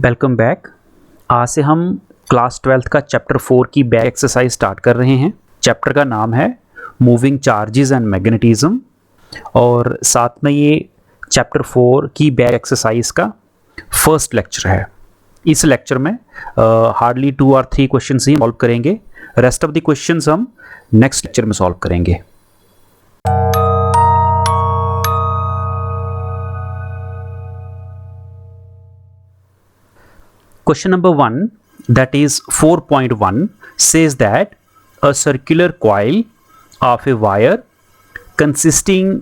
Welcome back. आज से हम क्लास 12th का चैप्टर 4 की बैक एक्सरसाइज स्टार्ट कर रहे हैं। चैप्टर का नाम है मूविंग चार्जेस एंड मैग्नेटिज्म और साथ में ये चैप्टर 4 की बैक एक्सरसाइज का फर्स्ट लेक्चर है। इस लेक्चर में हार्डली 2 और 3 क्वेश्चंस ही सॉल्व करेंगे। रेस्ट ऑफ द क्वेश्चंस हम नेक्स्ट लेक्चर में सॉल्व करेंगे। Question number 1, that is 4.1, says that a circular coil of a wire consisting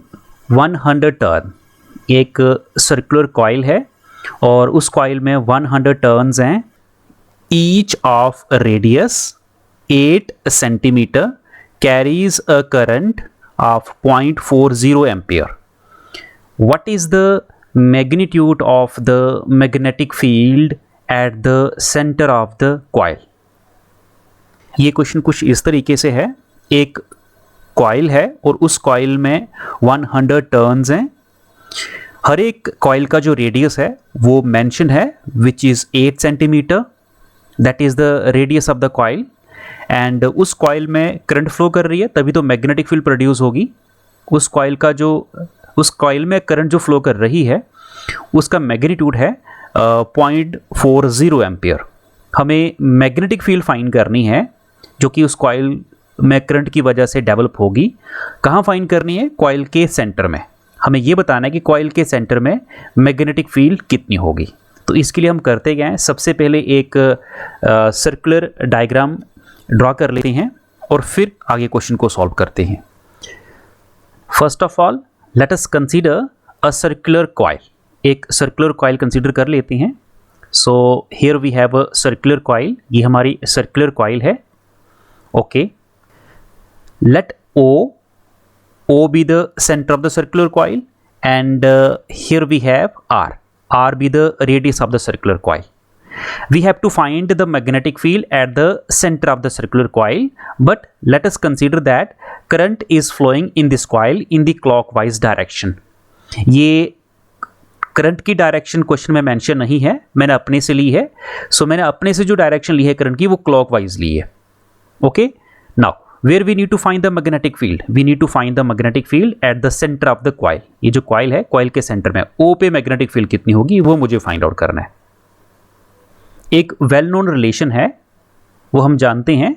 100 turn, एक सर्कुलर कॉइल है और उस कॉइल में 100 टर्न्स हैं, each of radius 8 centimeter carries a current of 0.40 ampere. What is the magnitude of the magnetic field eight the centre of the coil? ये question कुछ इस तरीके से है। एक कॉइल है और उस कॉइल में 100 टर्न्स हैं। हर एक कॉइल का जो रेडियस है वो मेंशन है, which is 8 centimetre, that is the radius of the coil. And उस कॉइल में करंट फ्लो कर रही है, तभी तो मैग्नेटिक फील्ड प्रोड्यूस होगी। उस कॉइल में करंट जो फ्लो कर रही है उसका मैग्नीट्यूड है 0.40 एम्पियर। हमें मैग्नेटिक फील्ड फाइंड करनी है जो कि उस कॉइल में करंट की वजह से डेवलप होगी। कहाँ फाइंड करनी है? कॉइल के सेंटर में। हमें ये बताना है कि कॉइल के सेंटर में मैग्नेटिक फील्ड कितनी होगी। तो इसके लिए हम करते क्या हैं, सबसे पहले एक सर्कुलर डायग्राम ड्रॉ कर लेते हैं और फिर आगे क्वेश्चन को सॉल्व करते हैं। First of all let us consider a circular coil. एक सर्कुलर कॉइल कंसीडर कर लेते हैं। So here we have a circular coil, ये हमारी सर्कुलर कॉइल है। Okay, let O be the centre of the circular coil and here we have R be the radius of the circular coil. We have to find the magnetic field at the center of the circular coil, but let us consider that current is flowing in this coil in the clockwise direction. ये current की direction question में mention नहीं है, मैंने अपने से ली है। सो मैंने अपने से जो डायरेक्शन ली है करंट की वो क्लॉकवाइज ली है। Okay, now where we need to find the magnetic field? We need to find the magnetic field at the centre of the coil. ये जो कॉइल है, कॉइल के सेंटर में ओ पे मैग्नेटिक फील्ड कितनी होगी वो मुझे फाइंड आउट करना है। एक वेल नोन रिलेशन है, वो हम जानते हैं।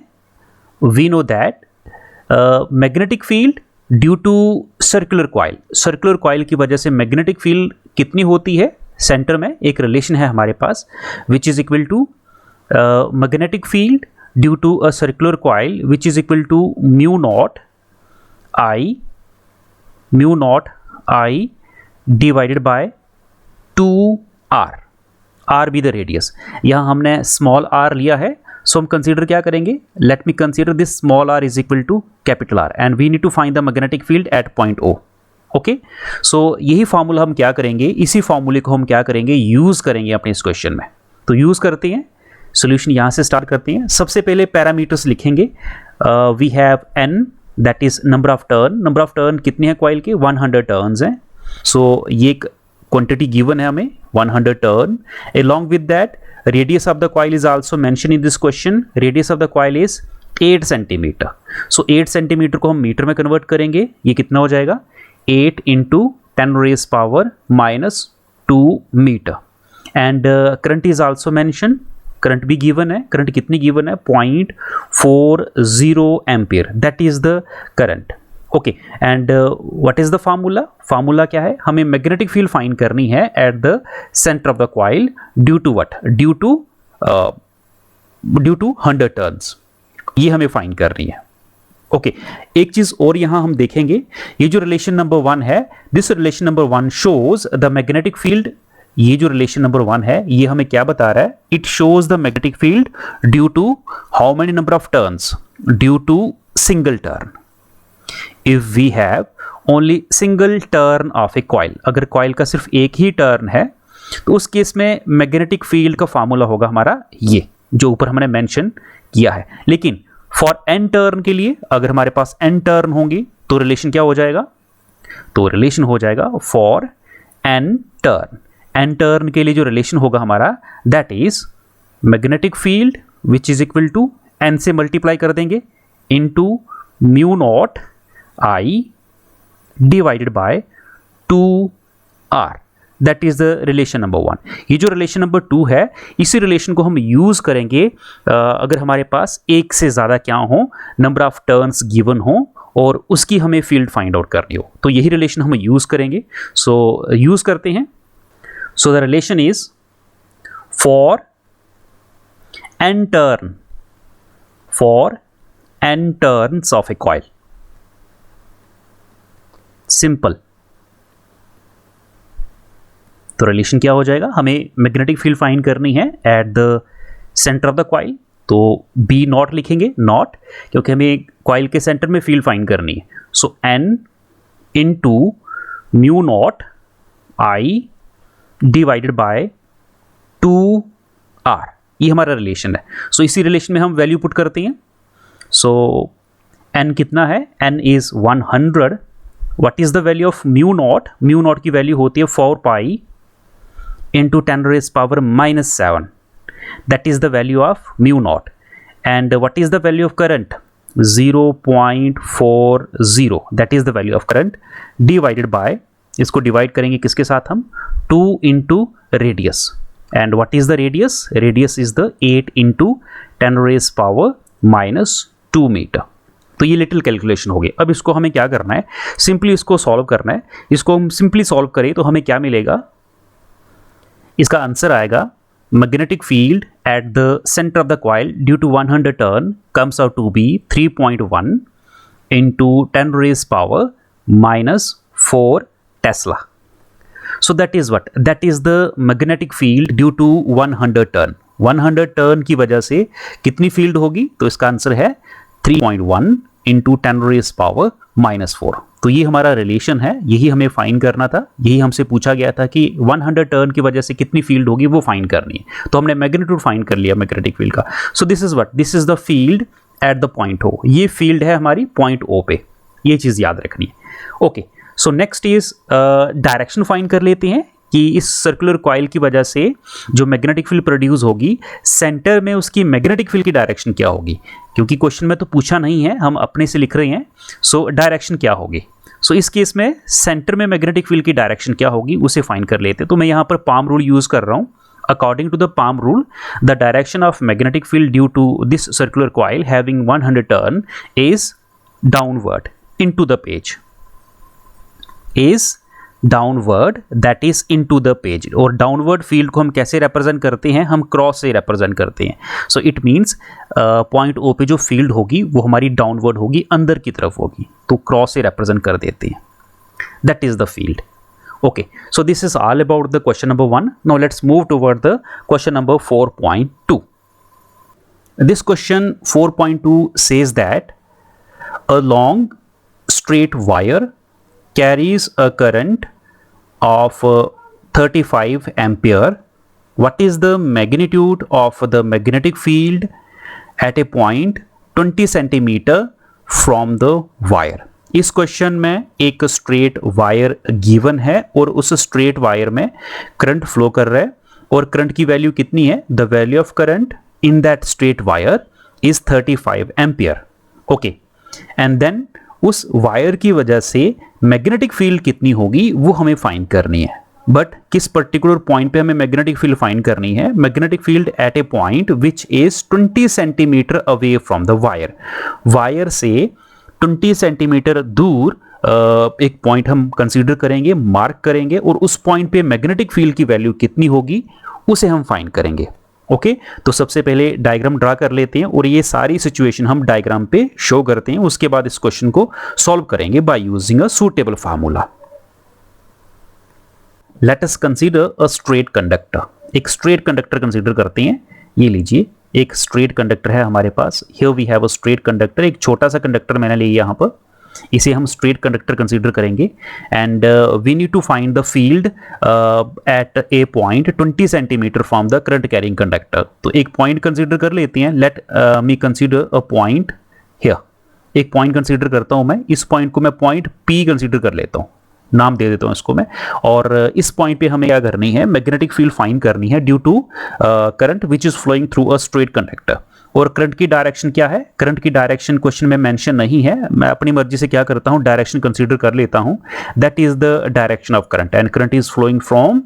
We know that magnetic field due to circular coil की वजह से मैग्नेटिक फील्ड कितनी होती है सेंटर में, एक रिलेशन है हमारे पास, which is equal to magnetic field due to a circular coil which is equal to mu not I divided by 2r, R be the radius. यहाँ हमने स्मॉल r लिया है, सो हम कंसीडर क्या करेंगे? Let me consider this small r is equal to capital R and we need to find the magnetic field at point O। Okay, so यही formula हम क्या करेंगे, इसी फार्मूले को हम क्या करेंगे, यूज़ करेंगे अपने इस क्वेश्चन में। तो यूज़ करते हैं, सोल्यूशन यहाँ से स्टार्ट करते हैं। सबसे पहले पैरामीटर्स लिखेंगे। We have n, that is number of turn कितने हैं कॉइल के? 100 टर्न्स हैं। सो ये एक क्वांटिटी गिवन है हमें, 100 turn. along with that radius of the coil is also mentioned in this question. Radius of the coil is 8 centimetre. So 8 centimetre को हम मीटर में कन्वर्ट करेंगे, ये कितना हो जाएगा? 8 into 10 raised power minus 2 metre. And current is also mention, current भी given है। करंट कितनी गिवन है? 0.40 ampere, that is the current. Okay, and what is the formula क्या है? हमें मैग्नेटिक फील्ड फाइंड करनी है at the centre of the coil due to what? Due to 100 turns, ये हमें फाइंड करनी है। ओके, एक चीज और यहां हम देखेंगे, ये जो रिलेशन नंबर 1 है, this relation number 1 shows the magnetic field. ये जो रिलेशन नंबर 1 है ये हमें क्या बता रहा है? It shows the magnetic field due to how many number of turns? Due to single turn. If we have only single turn of a coil, अगर कॉइल का सिर्फ एक ही टर्न है तो उस केस में मैग्नेटिक फील्ड का फार्मूला होगा हमारा ये जो ऊपर हमने मेंशन किया है। लेकिन फॉर n टर्न के लिए अगर हमारे पास n टर्न होंगी तो रिलेशन क्या हो जाएगा? तो रिलेशन हो जाएगा for n turn. N turn के लिए जो रिलेशन होगा हमारा, that is magnetic field which is equal to N से मल्टीप्लाई कर देंगे into mu not I divided by 2r. That is the relation number 1. ये जो रिलेशन नंबर 2 है, इसी रिलेशन को हम यूज करेंगे अगर हमारे पास एक से ज़्यादा क्या हो, नंबर ऑफ टर्न्स गिवन हो और उसकी हमें फील्ड फाइंड आउट करनी हो, तो यही रिलेशन हम यूज करेंगे. सो यूज करते हैं. So the relation is for n turns of a coil. Simple. तो रिलेशन क्या हो जाएगा, हमें मैग्नेटिक फील्ड फाइंड करनी है at the centre of the coil, तो बी नॉट लिखेंगे, नॉट, क्योंकि हमें कॉइल के सेंटर में फील्ड फाइंड करनी है. सो n into mu naught I divided by 2r. ये हमारा रिलेशन है. सो इसी रिलेशन में हम वैल्यू पुट करते हैं. सो n कितना है, n is 100. What is the value of mu not, mu naught की वैल्यू होती है 4 पाई into 10 raised power minus 7. That is the value of mu naught. And what is the value of current? 0.40. That is the value of current divided by, इसको divide करेंगे किसके साथ हम, 2 into radius. And what is the radius? Radius is the 8 into 10 raised power minus 2 meter. तो ये little calculation हो गई. अब इसको हमें क्या करना है, सिंपली इसको सॉल्व करना है. इसको हम सिंपली सॉल्व करें तो हमें क्या मिलेगा, इसका आंसर आएगा magnetic field at the centre of the coil due to 100 turn comes out to be 3.1 into 10 raised power minus 4 Tesla. So that is what? That is the magnetic field due to 100 turn. 100 turn की वजह से कितनी field होगी, तो इसका answer है 3.1 into 10 raised power minus 4. तो ये हमारा रिलेशन है, यही हमें फाइंड करना था. यही हमसे पूछा गया था कि 100 टर्न की वजह से कितनी फील्ड होगी वो फाइंड करनी है. तो हमने मैग्नीट्यूड फाइंड कर लिया मैग्नेटिक फील्ड का. So this is what, this is the field at the point O. ये फील्ड है हमारी पॉइंट O पे, ये चीज़ याद रखनी है. Okay, so next is direction find कर लेते हैं कि इस सर्कुलर कॉइल की वजह से जो मैग्नेटिक फील्ड प्रोड्यूस होगी, सेंटर में उसकी मैग्नेटिक फील्ड की डायरेक्शन क्या होगी, क्योंकि क्वेश्चन में तो पूछा नहीं है, हम अपने से लिख रहे हैं. सो डायरेक्शन क्या होगी, सो इस केस में सेंटर में मैग्नेटिक फील्ड की डायरेक्शन क्या होगी उसे फाइंड कर लेते हैं. तो मैं यहाँ पर पाम रूल यूज़ कर रहा हूँ. According to the palm rule, the direction of magnetic field due to this circular coil having 100 turn is downward into the page, is downward, that is into the page. और downward field को हम कैसे represent करते हैं, हम cross से represent करते हैं. सो इट मीन्स पॉइंट O पे जो फील्ड होगी वो हमारी डाउनवर्ड होगी, अंदर की तरफ होगी, तो क्रॉस से रिप्रेजेंट कर देते हैं. That is the field. Okay, so this is all about the question number 1. Now let's move toward the question number 4.2. This question 4.2 says that a long straight wire carries a current of 35 ampere. What is the magnitude of the magnetic field at a point 20 centimeter from the wire? इस question में एक straight wire given है और उस straight wire में current flow कर रहा है और करंट की वैल्यू कितनी है, the value of current in that straight wire is 35 ampere. Okay, and then उस वायर की वजह से मैग्नेटिक फील्ड कितनी होगी वो हमें फाइंड करनी है. बट किस पर्टिकुलर पॉइंट पे हमें मैग्नेटिक फील्ड फाइंड करनी है, magnetic field at a point which is 20 centimetre away from the wire. Wire से 20 सेंटीमीटर दूर एक पॉइंट हम कंसीडर करेंगे, मार्क करेंगे और उस पॉइंट पे मैग्नेटिक फील्ड की वैल्यू कितनी होगी उसे हम फाइंड करेंगे. ओके, तो सबसे पहले डायग्राम ड्रा कर लेते हैं और ये सारी सिचुएशन हम डायग्राम पे शो करते हैं. उसके बाद इस क्वेश्चन को सॉल्व करेंगे by using a suitable formula. Let us consider a straight conductor. एक स्ट्रेट कंडक्टर कंसीडर करते हैं. ये लीजिए, एक स्ट्रेट कंडक्टर है हमारे पास. Here we have a straight conductor. एक छोटा सा कंडक्टर मैंने लिया यहाँ पर, इसे हम स्ट्रेट कंडक्टर कंसीडर करेंगे. And we need to find the field at a point 20 centimetre from the current carrying conductor. तो एक पॉइंट कंसीडर कर लेते हैं. Let me consider a point here. एक पॉइंट कंसीडर करता हूं मैं. इस पॉइंट को मैं पॉइंट P कंसीडर कर लेता हूं. नाम दे देता हूँ इसको मैं। और इस पॉइंट पे हमें क्या करनी है, मैग्नेटिक फील्ड फाइंड करनी है due to current which is flowing through a straight conductor. और करंट की डायरेक्शन क्या है, करंट की डायरेक्शन क्वेश्चन में मेंशन नहीं है, मैं अपनी मर्जी से क्या करता हूँ डायरेक्शन कंसीडर कर लेता हूँ। That is the direction of current and current is flowing from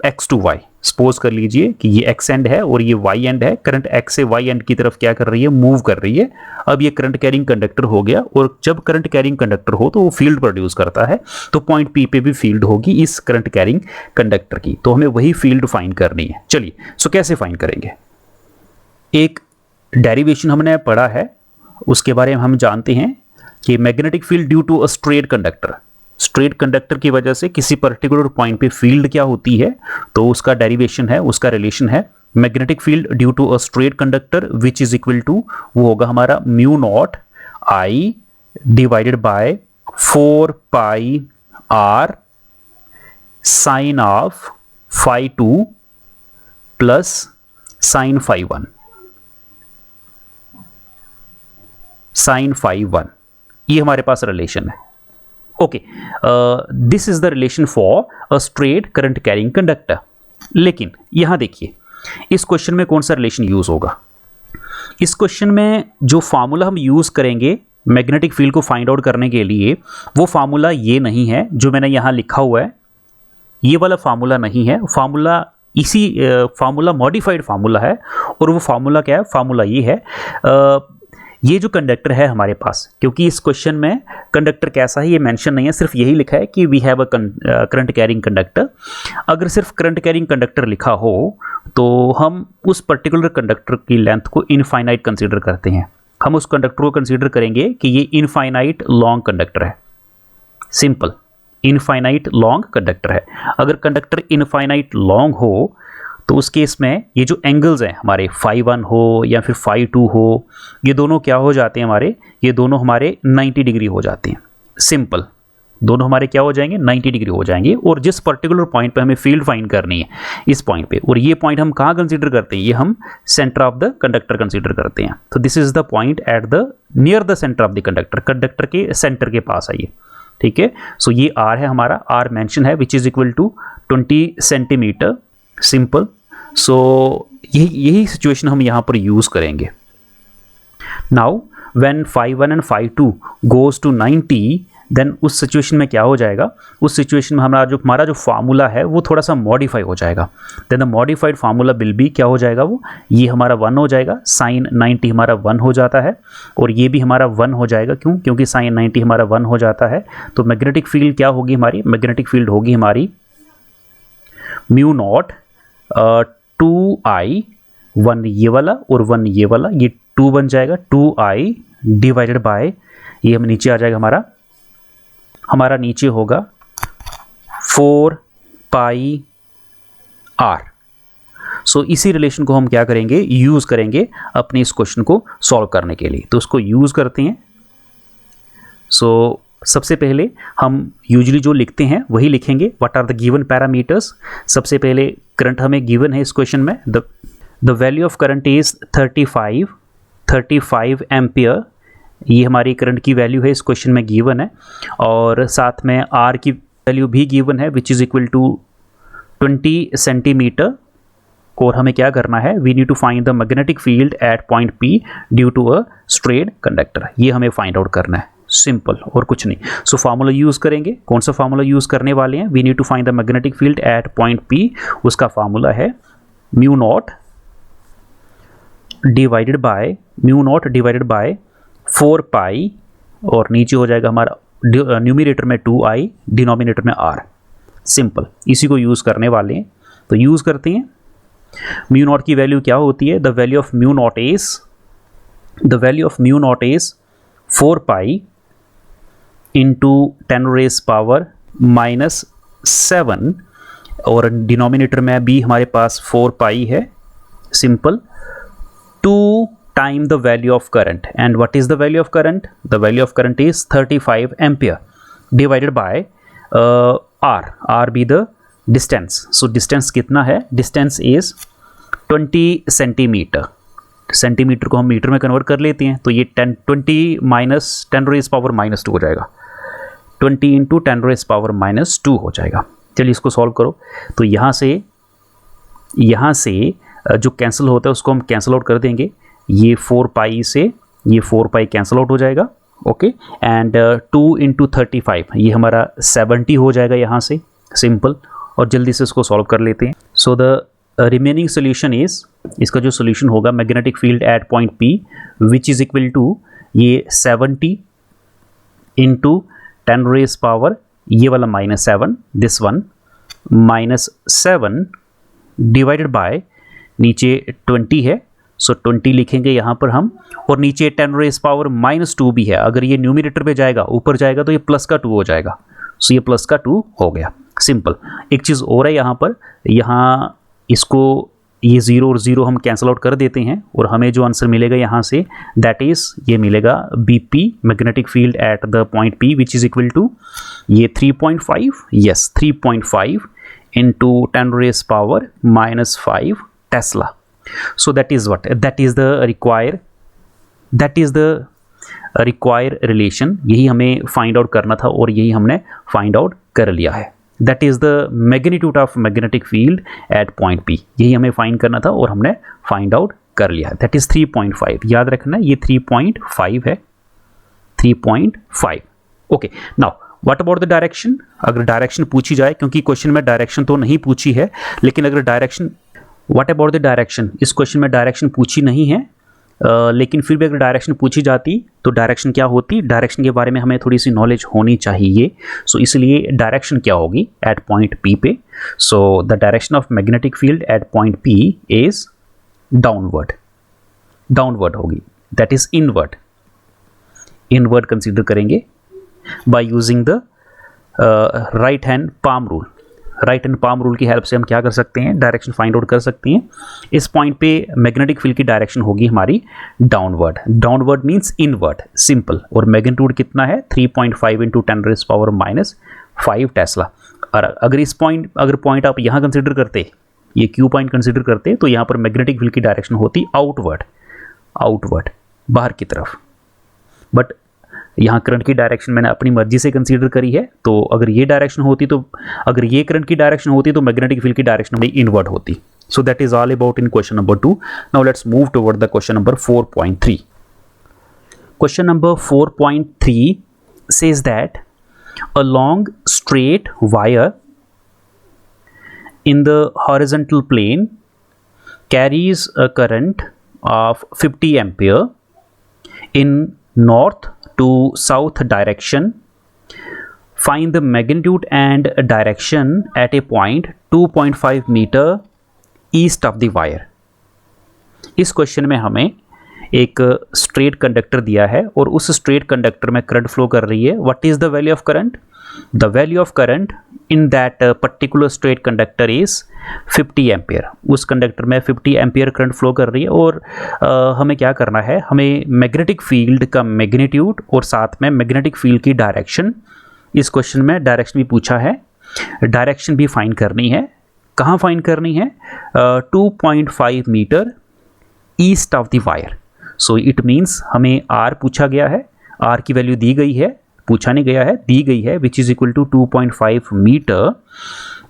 X to Y. Suppose कर लीजिए कि ये एक्स एंड है और ये वाई एंड है, करंट एक्स से वाई एंड की तरफ क्या कर रही है, मूव कर रही है। अब ये करंट कैरिंग कंडक्टर हो गया, और जब करंट कैरिंग कंडक्टर हो तो वो फील्ड प्रोड्यूस करता है, तो पॉइंट पी पे भी फील्ड होगी इस करंट कैरिंग कंडक्टर की, तो हमें वही फील्ड फाइंड करनी है। चलिए सो कैसे फाइंड करेंगे, एक डेरिवेशन हमने पढ़ा है, उसके बारे में हम जानते हैं कि magnetic field due to a straight conductor, straight conductor की वजह से किसी पर्टिकुलर पॉइंट पे फील्ड क्या होती है, तो उसका डेरिवेशन है, उसका रिलेशन है magnetic field due to a straight conductor which is equal to, वो होगा हमारा mu not I divided by 4 pi R sine of phi 2 plus sine phi 1, sine phi 1, ये हमारे पास रिलेशन है। Okay, this is the relation for a straight current carrying conductor. लेकिन यहां देखिए इस क्वेश्चन में कौन सा रिलेशन यूज होगा, इस क्वेश्चन में जो फार्मूला हम यूज करेंगे मैग्नेटिक फील्ड को फाइंड आउट करने के लिए, वो फार्मूला ये नहीं है जो मैंने यहां लिखा हुआ है, ये वाला फार्मूला नहीं है, फार्मूला इसी फार्मूला मॉडिफाइड फार्मूला है। और वो फार्मूला क्या है, फार्मूला ये है, ये जो कंडक्टर है हमारे पास, क्योंकि इस क्वेश्चन में कंडक्टर कैसा है ये मेंशन नहीं है, सिर्फ यही लिखा है कि we have a current carrying conductor. अगर सिर्फ करंट कैरिंग कंडक्टर लिखा हो तो हम उस पर्टिकुलर कंडक्टर की लेंथ को इनफाइनाइट कंसीडर करते हैं, हम उस कंडक्टर को कंसीडर करेंगे कि ये इनफाइनाइट लॉन्ग कंडक्टर है, सिंपल इनफाइनाइट लॉन्ग कंडक्टर है। अगर कंडक्टर इनफाइनाइट लॉन्ग हो तो उस केस में ये जो एंगल्स हैं हमारे फाई 1 हो या फिर फाई 2 हो, ये दोनों क्या हो जाते हैं हमारे, ये दोनों हमारे 90 डिग्री हो जाते हैं, सिंपल, दोनों हमारे क्या हो जाएंगे 90 डिग्री हो जाएंगे। और जिस पर्टिकुलर पॉइंट पे हमें फील्ड फाइंड करनी है इस पॉइंट पे, और ये पॉइंट हम कहाँ कंसीडर करते हैं, ये हम centre of the conductor consider करते हैं। तो this is the point at the near the centre of the conductor, conductor के सेंटर के पास है ये, ठीक है। सो ये आर है हमारा, आर मेंशन है which is equal to 20 centimetre, simple. So यही सिचुएशन हम यहाँ पर यूज करेंगे। Now when phi 1 and phi 2 goes to 90, then उस सिचुएशन में क्या हो जाएगा, उस सिचुएशन में हमारा जो फार्मूला है वो थोड़ा सा मॉडिफाई हो जाएगा। Then the modified formula will be क्या हो जाएगा, वो ये हमारा 1 हो जाएगा, साइन 90 हमारा 1 हो जाता है, और ये भी हमारा 1 हो जाएगा। क्यों, क्योंकि साइन 90 हमारा 1 हो जाता है। तो मैग्नेटिक फील्ड क्या होगी हमारी, मैग्नेटिक फील्ड होगी हमारी म्यू नॉट 2i, 1 ये वाला और 1 ये वाला, ये 2 बन जाएगा, 2i डिवाइडेड बाय, ये हम नीचे आ जाएगा हमारा नीचे होगा 4 पाई आर। सो इसी रिलेशन को हम क्या करेंगे, यूज करेंगे अपने इस क्वेश्चन को सॉल्व करने के लिए। तो उसको यूज करते हैं। सो सबसे पहले हम यूजुअली जो लिखते हैं वही लिखेंगे, what are the given parameters. सबसे पहले करंट हमें गिवन है इस क्वेश्चन में, the value of current is 35 ampere, ये हमारी करंट की वैल्यू है इस क्वेश्चन में गिवन है। और साथ में आर की वैल्यू भी गिवन है which is equal to 20 centimetre. और हमें क्या करना है, we need to find the magnetic field at point P due to a straight conductor, ये हमें फाइंड आउट करना है, सिंपल और कुछ नहीं। सो फार्मूला यूज करेंगे, कौन सा फार्मूला यूज करने वाले हैं, we need to find the magnetic field at point P, उसका फार्मूला है mu naught divided by 4 pi, और नीचे हो जाएगा हमारा न्यूमरेटर में 2i, डिनोमिनेटर में r, सिंपल, इसी को यूज करने वाले हैं। तो यूज करते हैं। म्यू नॉट की वैल्यू क्या होती है, the value of mu naught is 4 pi into 10 raise power -7, और डिनोमिनेटर में भी हमारे पास 4 पाई है, simple, 2 time the value of current. And what is the value of current, the value of current is 35 ampere divided by are be the distance. So distance कितना है, distance is 20 centimetre, centimetre को हम metre में convert कर लेते हैं, तो ये 20 माइनस 10 रेज पावर -2 हो जाएगा, 20 इंटू 10⁻⁻² हो जाएगा। चलिए इसको सॉल्व करो। तो यहाँ से जो कैंसिल होता है उसको हम कैंसिल आउट कर देंगे। ये 4 पाई से ये 4 पाई कैंसिल आउट हो जाएगा। ओके, एंड 2 इंटू 35 ये हमारा 70 हो जाएगा यहाँ से, सिंपल। और जल्दी से इसको सॉल्व कर लेते हैं। So the remaining solution is, इसका जो सोल्यूशन होगा magnetic field at point P which is equal to ये 70 इंटू 10⁻, ये वाला -7, दिस वन -7 डिवाइडेड बाय नीचे 20 है, सो 20 लिखेंगे यहाँ पर हम, और नीचे 10⁻² भी है। अगर ये न्यूमरेटर पे जाएगा, ऊपर जाएगा तो ये प्लस का 2 हो जाएगा। सो ये प्लस का 2 हो गया, सिंपल। एक चीज़ और है यहाँ पर, यहाँ इसको ये 0 और 0 हम कैंसिल आउट कर देते हैं और हमें जो आंसर मिलेगा यहाँ से दैट इज़ ये मिलेगा BP magnetic field at the point P which is equal to ये 3.5, yes 3.5 into 10⁻⁻5 tesla. So that is what? That is the required relation। यही हमें फाइंड आउट करना था और यही हमने फाइंड आउट कर लिया है। That is the magnitude of magnetic field at point P। यही हमें फाइंड करना था और हमने फाइंड आउट कर लिया है। That is 3.5। याद रखना ये 3.5 है, 3.5। Okay, now what about the direction? अगर डायरेक्शन पूछी जाए, क्योंकि क्वेश्चन में डायरेक्शन तो नहीं पूछी है, लेकिन अगर direction, what about the direction, इस क्वेश्चन में डायरेक्शन पूछी नहीं है, लेकिन फिर भी अगर डायरेक्शन पूछी जाती तो डायरेक्शन क्या होती, डायरेक्शन के बारे में हमें थोड़ी सी नॉलेज होनी चाहिए। सो इसलिए डायरेक्शन क्या होगी एट पॉइंट P पे? So the direction of magnetic field at point P is downward, downward होगी, that is inward, inward consider करेंगे by using the right hand palm rule. Right hand palm rule की help से हम क्या कर सकते हैं, डायरेक्शन फाइंड आउट कर सकते हैं। इस पॉइंट पे मैग्नेटिक फील्ड की डायरेक्शन होगी हमारी downward, downward means inward, simple. और मैग्नीट्यूड कितना है 3.5 इंटू 10⁻⁵ टेस्ला। और अगर इस पॉइंट, अगर पॉइंट आप यहाँ कंसिडर करते, ये Q पॉइंट कंसिडर करते, तो यहाँ पर मैग्नेटिक फील्ड की डायरेक्शन होती आउटवर्ड, आउटवर्ड बाहर की तरफ। बट यहाँ करंट की डायरेक्शन मैंने अपनी मर्जी से कंसीडर करी है, तो अगर ये डायरेक्शन होती, तो अगर ये करंट की डायरेक्शन होती तो मैग्नेटिक फील्ड की डायरेक्शन में इनवर्ड होती। So that is all about in question number 2। Now let's move toward the question number 4.3। Question number 4.3 says that a long straight wire in the horizontal plane carries a current of 50 ampere in north to south direction. Find the magnitude and direction at a point 2.5 meter east of the wire। इस question में हमें एक straight conductor दिया है और उस straight conductor में current flow कर रही है। What is the value of current? The value of current in that particular straight conductor is 50 ampere. उस कंडक्टर में 50 एम्पियर करंट फ्लो कर रही है और हमें क्या करना है, हमें मैग्नेटिक फील्ड का मैग्नीट्यूड और साथ में मैग्नेटिक फील्ड की डायरेक्शन, इस क्वेश्चन में डायरेक्शन भी पूछा है, डायरेक्शन भी फाइंड करनी है। कहाँ फाइंड करनी है? 2.5 metre east of the wire. So it means हमें R पूछा गया है, R की वैल्यू दी गई है, पूछा नहीं गया है, दी गई है, which is equal to 2.5 metre.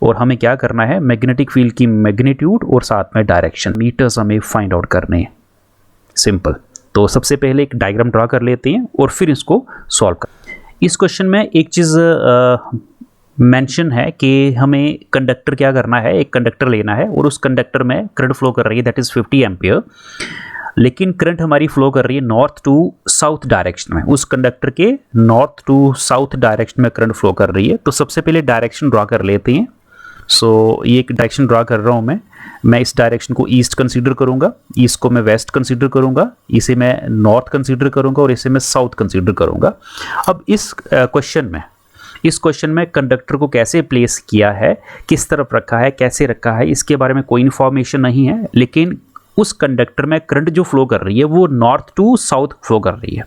और हमें क्या करना है, मैग्नेटिक फील्ड की मैग्नीट्यूड और साथ में डायरेक्शन, मीटर्स हमें फाइंड आउट करने हैं, सिंपल। तो सबसे पहले एक डायग्राम ड्रा कर लेते हैं और फिर इसको सॉल्व कर। इस क्वेश्चन में एक चीज़ मेंशन है कि हमें कंडक्टर क्या करना है, एक कंडक्टर लेना है और उस कंडक्टर में करंट फ्लो कर रही है, दैट इज़ 50 एम्पियर, लेकिन करंट हमारी फ्लो कर रही है नॉर्थ टू साउथ डायरेक्शन में। उस कंडक्टर के नॉर्थ टू साउथ डायरेक्शन में करंट फ्लो कर रही है। तो सबसे पहले डायरेक्शन ड्रा कर लेते हैं। सो ये एक डायरेक्शन ड्रा कर रहा हूँ मैं इस डायरेक्शन को ईस्ट कंसीडर करूँगा, ईस्ट को मैं वेस्ट कंसीडर करूँगा, इसे मैं नॉर्थ कंसीडर करूँगा और इसे मैं साउथ कंसीडर करूँगा। अब इस क्वेश्चन में कंडक्टर को कैसे प्लेस किया है, किस तरफ रखा है, कैसे रखा है, इसके बारे में कोई इन्फॉर्मेशन नहीं है, लेकिन उस कंडक्टर में करंट जो फ्लो कर रही है वो नॉर्थ टू साउथ फ्लो कर रही है।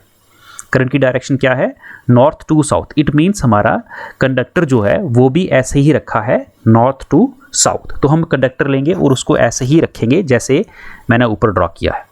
करंट की डायरेक्शन क्या है? North to south. It means हमारा कंडक्टर जो है वो भी ऐसे ही रखा है, नॉर्थ टू साउथ। तो हम कंडक्टर लेंगे और उसको ऐसे ही रखेंगे जैसे मैंने ऊपर ड्रॉ किया है।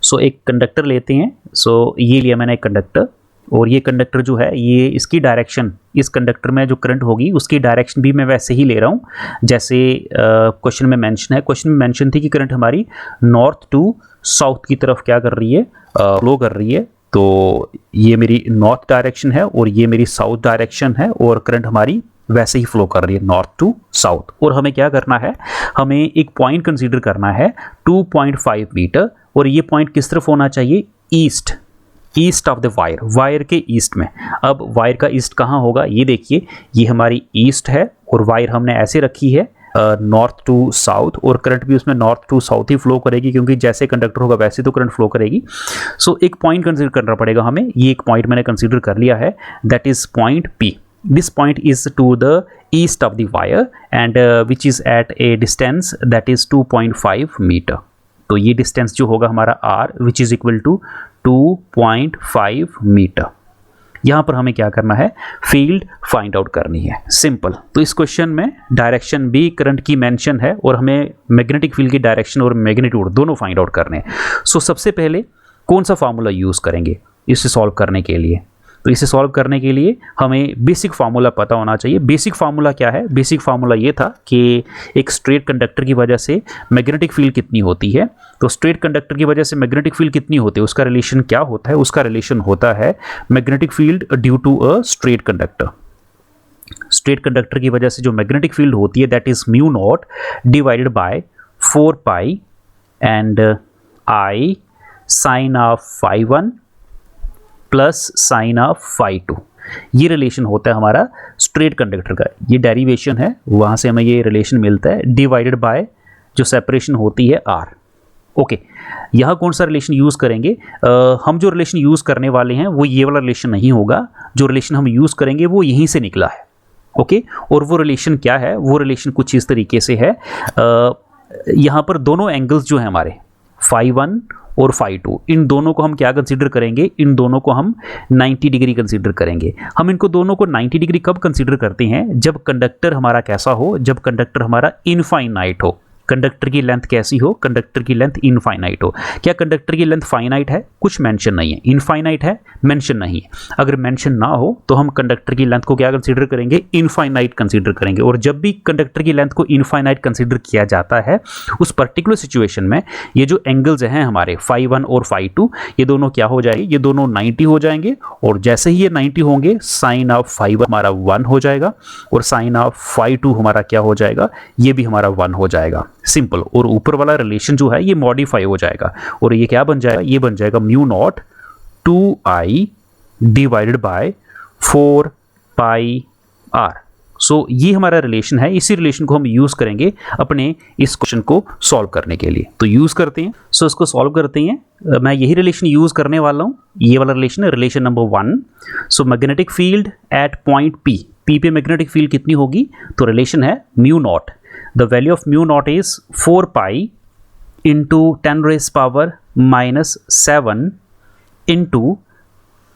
सो एक कंडक्टर लेते हैं। सो ये लिया मैंने एक कंडक्टर और ये कंडक्टर जो है ये इसकी डायरेक्शन, इस कंडक्टर में जो करंट होगी उसकी डायरेक्शन भी मैं वैसे ही ले रहा हूँ जैसे क्वेश्चन में मेंशन है। क्वेश्चन में मेंशन थी कि करंट हमारी नॉर्थ टू साउथ की तरफ क्या कर रही है, फ्लो कर रही है। तो ये मेरी नॉर्थ डायरेक्शन है और ये मेरी साउथ डायरेक्शन है और करंट हमारी वैसे ही फ्लो कर रही है नॉर्थ टू साउथ। और हमें क्या करना है, हमें एक पॉइंट कंसीडर करना है 2.5 मीटर, और ये पॉइंट किस तरफ होना चाहिए, east, east of the wire, wire के ईस्ट में। अब वायर का ईस्ट कहाँ होगा, ये देखिए ये हमारी ईस्ट है और वायर हमने ऐसे रखी है नॉर्थ टू साउथ, और करंट भी उसमें नॉर्थ टू साउथ ही फ्लो करेगी क्योंकि जैसे कंडक्टर होगा वैसे तो करंट फ्लो करेगी। सो एक पॉइंट कंसीडर करना पड़ेगा हमें, ये एक पॉइंट मैंने कंसीडर कर लिया है, that is point P. This point is to the east of the wire and which is at a distance that is 2.5 meter. तो ये डिस्टेंस जो होगा हमारा r which is equal to 2.5 metre. यहाँ पर हमें क्या करना है, फील्ड फाइंड आउट करनी है, सिंपल। तो इस क्वेश्चन में डायरेक्शन भी करंट की मेंशन है और हमें मैग्नेटिक फील्ड की डायरेक्शन और मैग्नीट्यूड दोनों फाइंड आउट करने हैं। सो सबसे पहले कौन सा फार्मूला यूज़ करेंगे इसे सॉल्व करने के लिए, तो इसे सॉल्व करने के लिए हमें बेसिक फार्मूला पता होना चाहिए। बेसिक फार्मूला क्या है, बेसिक फार्मूला ये था कि एक स्ट्रेट कंडक्टर की वजह से मैग्नेटिक फील्ड कितनी होती है, तो स्ट्रेट कंडक्टर की वजह से मैग्नेटिक फील्ड कितनी होती है, उसका रिलेशन क्या होता है, उसका रिलेशन होता है magnetic field due to a straight conductor. Straight conductor की वजह से जो मैग्नेटिक फील्ड होती है that is mu naught divided by 4 pi and I sine of phi 1 plus sine of phi 2। ये रिलेशन होता है हमारा स्ट्रेट कंडक्टर का, ये डेरिवेशन है, वहाँ से हमें ये रिलेशन मिलता है, डिवाइडेड बाय जो सेपरेशन होती है r। ओके, यहाँ कौन सा रिलेशन यूज़ करेंगे, हम जो रिलेशन यूज़ करने वाले हैं वो ये वाला रिलेशन नहीं होगा, जो रिलेशन हम यूज़ करेंगे वो यहीं से निकला है। ओके, और वो रिलेशन क्या है, वो रिलेशन कुछ इस तरीके से है, यहाँ पर दोनों एंगल्स जो हैं हमारे फाई 1 और फाई 2, इन दोनों को हम क्या कंसीडर करेंगे, इन दोनों को हम 90 डिग्री कंसीडर करेंगे। हम इनको दोनों को 90 डिग्री कब कंसीडर करते हैं, जब कंडक्टर हमारा कैसा हो, जब कंडक्टर हमारा इनफाइनाइट हो। कंडक्टर की लेंथ कैसी हो, कंडक्टर की लेंथ इनफाइनाइट हो। क्या कंडक्टर की लेंथ फाइनाइट है, कुछ मेंशन नहीं है, इनफाइनाइट है, मेंशन नहीं है। अगर मेंशन ना हो तो हम कंडक्टर की लेंथ को क्या कंसीडर करेंगे, इनफाइनाइट कंसीडर करेंगे। और जब भी कंडक्टर की लेंथ को इनफाइनाइट कंसीडर किया जाता है उस पर्टिकुलर सिचुएशन में ये जो एंगल्स हैं हमारे फाई 1 और फाई 2, ये दोनों क्या हो जाएंगे, ये दोनों 90 हो जाएंगे। और जैसे ही ये 90 होंगे साइन ऑफ फाई 1 हमारा 1 हो जाएगा और साइन ऑफ फाई 2 हमारा क्या हो जाएगा, ये भी हमारा 1 हो जाएगा, सिंपल। और ऊपर वाला रिलेशन जो है ये मॉडिफाई हो जाएगा और ये क्या बन जाएगा, ये बन जाएगा mu naught 2i divided by 4 pi r। सो ये हमारा रिलेशन है, इसी रिलेशन को हम यूज करेंगे अपने इस क्वेश्चन को सॉल्व करने के लिए। तो यूज करते हैं, सो इसको सॉल्व करते हैं। मैं यही रिलेशन यूज करने वाला हूं, ये वाला रिलेशन है, relation number 1। So magnetic field at point p पे मैग्नेटिक फील्ड कितनी होगी, तो रिलेशन है mu not. The value of mu naught is 4 pi into 10 raised power minus 7 into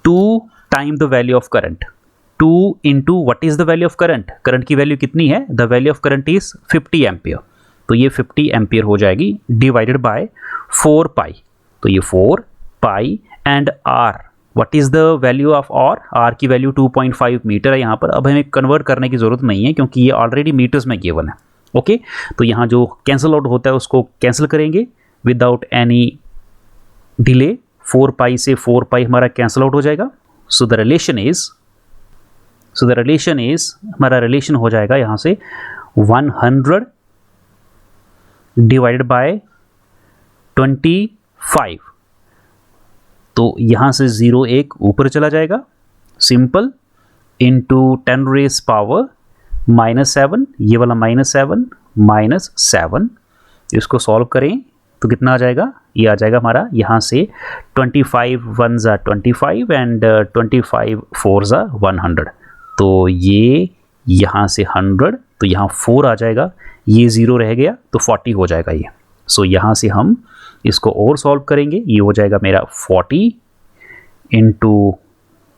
2 times the value of current. 2 into what is the value of current? Current की value कितनी है? The value of current is 50 ampere. तो ये 50 ampere हो जाएगी divided by 4 पाई। तो ये 4 pi and r, what is the value of r की वैल्यू 2.5 मीटर है यहाँ पर। अब हमें कन्वर्ट करने की ज़रूरत नहीं है क्योंकि ये ऑलरेडी मीटर्स में गिवन है। ओके, तो यहाँ जो कैंसिल आउट होता है उसको कैंसिल करेंगे विदाउट एनी डिले। 4 पाई से 4 पाई हमारा कैंसिल आउट हो जाएगा। सो द रिलेशन इज हमारा रिलेशन हो जाएगा यहाँ से 100 डिवाइडेड बाय 25। तो यहाँ से 0 एक ऊपर चला जाएगा, सिंपल, इंटू 10 रेज पावर -7, ये वाला -7 -7। इसको सॉल्व करें तो कितना आ जाएगा, ये आ जाएगा हमारा यहाँ से 25 1 ज़ा 25 एंड 25 4 ज़ा 100। तो ये यहाँ से 100, तो यहाँ 4 आ जाएगा, ये 0 रह गया तो 40 हो जाएगा ये। सो यहाँ से हम इसको और सॉल्व करेंगे, ये हो जाएगा मेरा 40 इंटू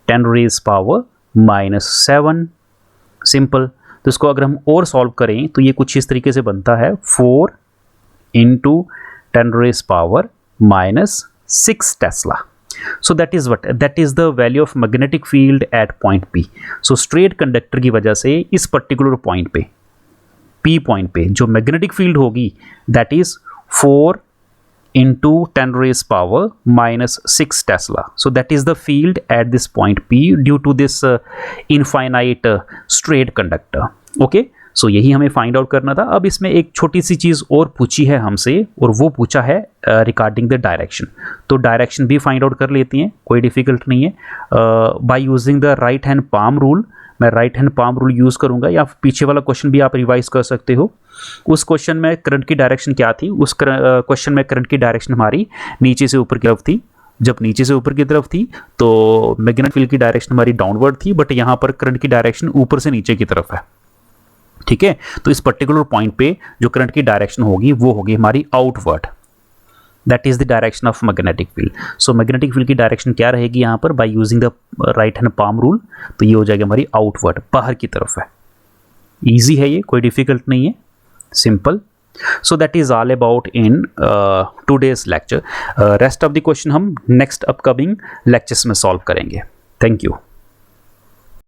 10 रेज पावर -7, सिंपल। तो इसको अगर हम और सॉल्व करें तो ये कुछ इस तरीके से बनता है 4 into 10 raise power -6 tesla. So that is what, that is the value of magnetic field at point P. So straight conductor की वजह से इस पर्टिकुलर पॉइंट पे, पी पॉइंट पे जो मैग्नेटिक फील्ड होगी that is 4 into 10 raised power minus 6 Tesla. So that is the field at this point P due to this infinite straight conductor. Okay, so यही हमें फाइंड आउट करना था। अब इसमें एक छोटी सी चीज़ और पूछी है हमसे, और वो पूछा है रिगार्डिंग द डायरेक्शन। तो डायरेक्शन भी फाइंड आउट कर लेती हैं, कोई डिफिकल्ट नहीं है। By using the right hand palm rule, मैं right hand palm rule use करूँगा, या पीछे वाला क्वेश्चन भी आप रिवाइज कर सकते हो। उस क्वेश्चन में करंट की डायरेक्शन क्या थी, उस क्वेश्चन में करंट की डायरेक्शन हमारी नीचे से ऊपर की तरफ थी। जब नीचे से ऊपर की तरफ थी तो मैग्नेटिक फील्ड की डायरेक्शन हमारी डाउनवर्ड थी, बट यहाँ पर करंट की डायरेक्शन ऊपर से नीचे की तरफ है। ठीक है, तो इस पर्टिकुलर पॉइंट पे जो करंट की डायरेक्शन होगी वो होगी हमारी outward. That is the direction of magnetic field. So magnetic field की डायरेक्शन क्या रहेगी यहाँ पर, bye using the right hand palm rule, तो ये हो जाएगी हमारी आउटवर्ड, बाहर की तरफ है। ईजी है ये, कोई डिफिकल्ट नहीं है, simple. So that is all about in today's lecture. Rest of the question हम नेक्स्ट अपकमिंग लेक्चर्स में सॉल्व करेंगे। Thank you.